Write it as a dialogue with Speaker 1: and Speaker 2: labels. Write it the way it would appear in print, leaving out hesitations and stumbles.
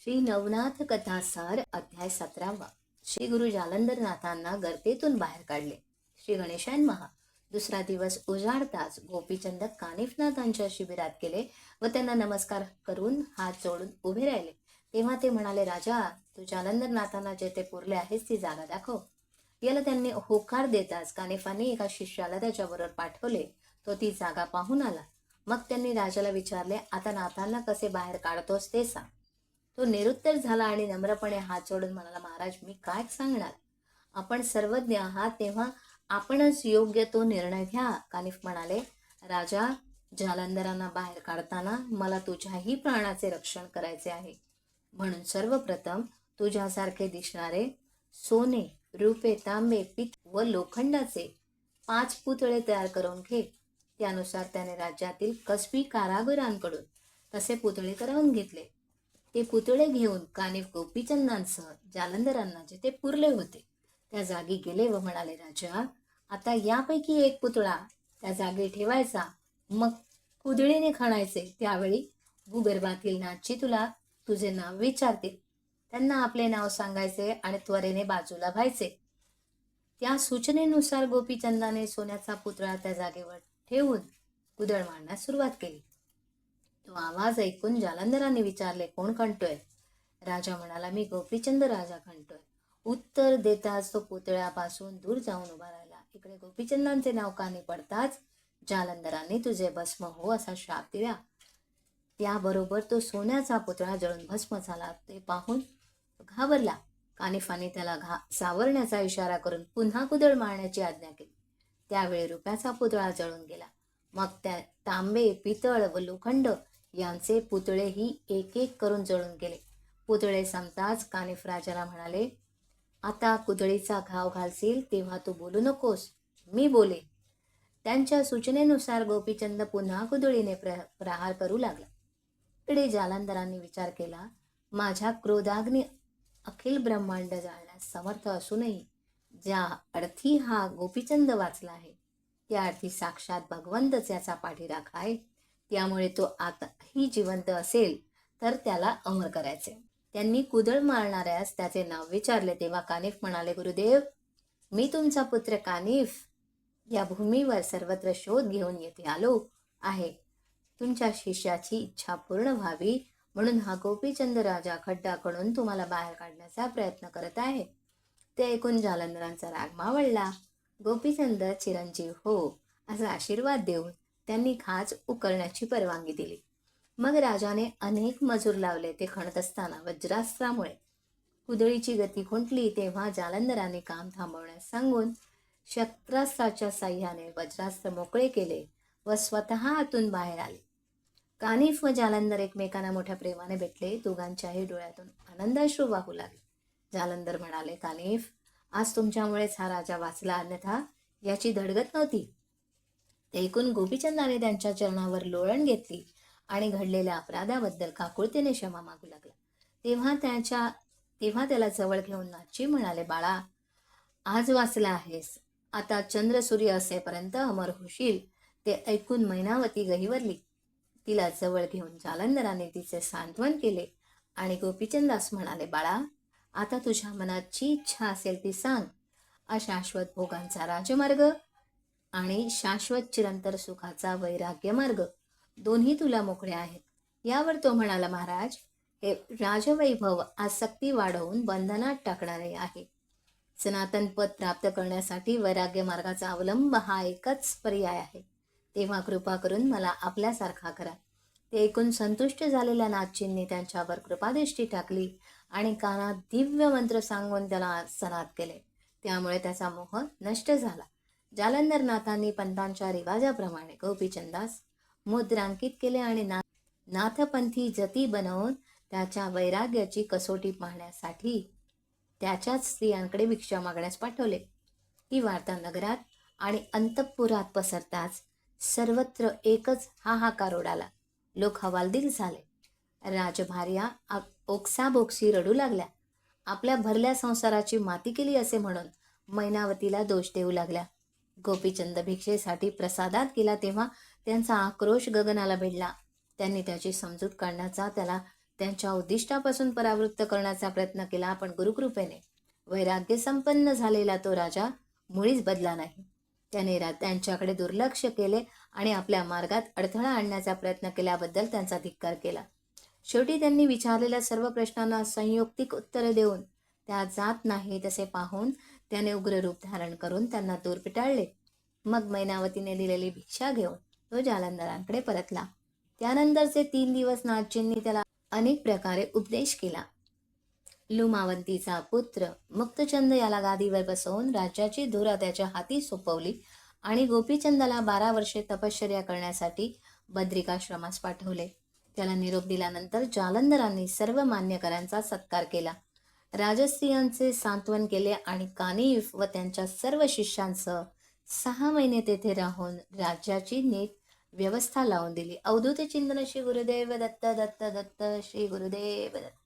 Speaker 1: श्री नवनाथ कथासार अध्याय 17. श्री गुरु जालंधरनाथांना गर्तेतून बाहेर काढले. श्री गणेशायन महा. दुसरा दिवस उजाडताच गोपीचंद कानिफनाथांच्या शिबिरात गेले व त्यांना नमस्कार करून हात जोडून उभे राहिले. तेव्हा ते म्हणाले, राजा, तू जालंधरनाथांना जेथे पुरले आहेस ती जागा दाखव. याला त्यांनी होकार देताच कानिफांनी एका शिष्याला त्याच्याबरोबर पाठवले. तो ती जागा पाहून आला. मग त्यांनी राजाला विचारले, आता नाथांना कसे बाहेर काढतोस ते सांग. तो निरुत्तर झाला आणि नम्रपणे हात जोडून म्हणाला, महाराज, मी काय सांगणार? आपण सर्वज्ञ आहात, तेव्हा आपणच योग्य तो निर्णय घ्या. कानिफ म्हणाले, राजा, जालंधरांना बाहेर काढताना मला तुझ्याही प्राणाचे रक्षण करायचे आहे. म्हणून सर्वप्रथम तुझ्यासारखे दिसणारे सोने, रुपे, तांबे, पित्त व लोखंडाचे 5 पुतळे तयार करून घे. त्यानुसार त्याने राज्यातील कसबी कारागिरांकडून तसे पुतळे करवून घेतले. ते पुतळे घेऊन कानिफ गोपीचंदांसह जालंधरांना जिथे पुरले होते त्या जागी गेले व म्हणाले, राजा, आता यापैकी एक पुतळा त्या जागी ठेवायचा, मग कुदळीने खणायचे. त्यावेळी भूगर्भातील नाथजी तुझे नाव विचारतील. त्यांना आपले नाव सांगायचे आणि त्वरेने बाजूला व्हायचे. त्या सूचनेनुसार गोपीचंदाने सोन्याचा पुतळा त्या जागेवर ठेवून कुदळ मारण्यास सुरुवात केली. तो आवाज ऐकून जालंधरांनी विचारले, कोण खणतोय? राजा म्हणाला, मी गोपीचंद राजा खणतोय. उत्तर देताच तो पुतळ्यापासून दूर जाऊन उभा राहिला. इकडे गोपीचंदांचे नाव कानी पडताच जालंधरांनी तुझे भस्म हो असा शाप दिला. त्याबरोबर तो सोन्याचा पुतळा जळून भस्म झाला. ते पाहून घाबरला. कानिफांनी त्याला सावरण्याचा इशारा करून पुन्हा कुदळ मारण्याची आज्ञा केली. त्यावेळी रुपयाचा पुतळा जळून गेला. मग त्या तांबे, पितळ व लोखंड यांचे पुतळेही एक एक करून जळून गेले. पुतळे संपताच कानिफ राजाला म्हणाले, आता कुदळीचा घाव घालशील तेव्हा तू बोलू नकोस, मी बोले. त्यांच्या सूचनेनुसार गोपीचंद पुन्हा कुदळीने प्रहार करू लागला. इकडे जालंधरांनी विचार केला, माझ्या क्रोधाग्नी अखिल ब्रह्मांड जाळण्यास समर्थ असूनही ज्या अर्थी हा गोपीचंद वाचला आहे त्या अर्थी साक्षात भगवंतच याचा पाठीराखा आहे. त्यामुळे तो आताही जिवंत असेल तर त्याला अमर करायचे. त्यांनी कुदळ मारणाऱ्यास त्याचे नाव विचारले. तेव्हा कानिफ म्हणाले, गुरुदेव, मी तुमचा पुत्र कानिफ या भूमीवर सर्वत्र शोध घेऊन येथे आलो आहे. तुमच्या शिष्याची इच्छा पूर्ण व्हावी म्हणून हा गोपीचंद राजा खड्डा खणून तुम्हाला बाहेर काढण्याचा प्रयत्न करत आहे. ते ऐकून जालंधरांचा राग मावळला. गोपीचंद चिरंजीव हो असा आशीर्वाद देऊन त्यांनी खाच उकरण्याची परवानगी दिली. मग राजाने अनेक मजूर लावले. ते खणत असताना वज्रास्त्रामुळे कुदळीची गती खुंटली. तेव्हा जालंधरांनी काम थांबवण्यास सांगून शस्त्रास्त्राच्या साह्याने वज्रास्त्र मोकळे केले व स्वतः आतून बाहेर आले. कानिफ व जालंधर एकमेकांना मोठ्या प्रेमाने भेटले. दोघांच्याही डोळ्यातून आनंदाश्रू वाहू लागले. जालंधर म्हणाले, कानिफ, आज तुमच्यामुळेच हा राजा वाचला, अन्यथा याची धडगत नव्हती. ते ऐकून गोपीचंदाने त्यांच्या चरणावर लोळण घेतली आणि घडलेल्या अपराधाबद्दल काकुळतेने क्षमा मागू लागला. तेव्हा त्याला जवळ घेऊन नाथजी म्हणाले, बाळा, आज वाचला आहेस, आता चंद्र सूर्य असेपर्यंत अमर होशील. ते ऐकून मैनावती गहिवरली. तिला जवळ घेऊन जालंधराने तिचे सांत्वन केले आणि गोपीचंदास म्हणाले, बाळा, आता तुझ्या मनात जी इच्छा असेल ती सांग. अशाश्वत भोगांचा राजमार्ग आणि शाश्वत चिरंतर सुखाचा वैराग्य मार्ग दोन्ही तुला मोकळे आहेत. यावर तो म्हणाला, महाराज, हे राजवैभव आसक्ती वाढवून बंधनात टाकणारे आहे. सनातन पद प्राप्त करण्यासाठी वैराग्य मार्गाचा अवलंब हा एकच पर्याय आहे. तेव्हा कृपा करून मला आपल्यासारखा करा. ते ऐकून संतुष्ट झालेल्या नाथजींनी त्यांच्यावर कृपादृष्टी टाकली आणि कानात दिव्य मंत्र सांगून त्याला सनात केले. त्यामुळे त्याचा मोह नष्ट झाला. जालंधरनाथांनी पंतांच्या रिवाजाप्रमाणे गोपीचंदास मुद्रांकित केले आणि नाथपंथी जती बनवून त्याच्या वैराग्याची कसोटी पाहण्यासाठी त्याच्याच स्त्रियांकडे भिक्षा मागण्यास पाठवले. ही वार्ता नगरात आणि अंतःपुरात पसरताच सर्वत्र एकच हाहाकार उडाला. लोक हवालदिल झाले. राजभार्या ओक्साबोक्सी रडू लागल्या. आपल्या भरल्या संसाराची माती केली असे म्हणून मैनावतीला दोष देऊ लागल्या. गोपीचंद भिक्षेसाठी प्रसादात गेला तेव्हा त्यांचा आक्रोश गगनाला भिडला. त्यांनी त्याची समजूत काढण्याचा त्याला त्यांच्या उद्दिष्टापासून परावृत्त करण्याचा प्रयत्न केला, पण गुरुकृपेने वैराग्य संपन्न झालेला तो राजा मुळीच बदला नाही. त्याने त्यांच्याकडे दुर्लक्ष केले आणि आपल्या मार्गात अडथळा आणण्याचा प्रयत्न केल्याबद्दल त्यांचा धिक्कार केला. शेवटी त्यांनी विचारलेल्या सर्व प्रश्नांना संयुक्तिक उत्तरे देऊन त्या जात नाही तसे पाहून त्याने उग्र रूप धारण करून त्यांना दूर पिटाळले. मग मैनावतीने दिलेली भिक्षा घेऊन तो जालंधरांकडे परतला. त्यानंतरचे 3 दिवस नाथजींनी त्याला अनेक प्रकारे उपदेश केला. लुमावंतीचा पुत्र मुक्तचंद याला गादीवर बसवून राज्याची धुरा त्याच्या हाती सोपवली आणि गोपीचंदाला 12 वर्षे तपश्चर्या करण्यासाठी बद्रिकाश्रमास पाठवले. त्याला निरोप दिल्यानंतर जालंधरांनी सर्व मान्यकरांचा सत्कार केला, राजस्त्रियांचे सांत्वन केले आणि कानिफ व त्यांच्या सर्व शिष्यांसह 6 महिने तेथे राहून राज्याची नीट व्यवस्था लावून दिली. अवधूत चिंतन श्री गुरुदेव दत्त दत्त दत्त श्री गुरुदेव दत्त.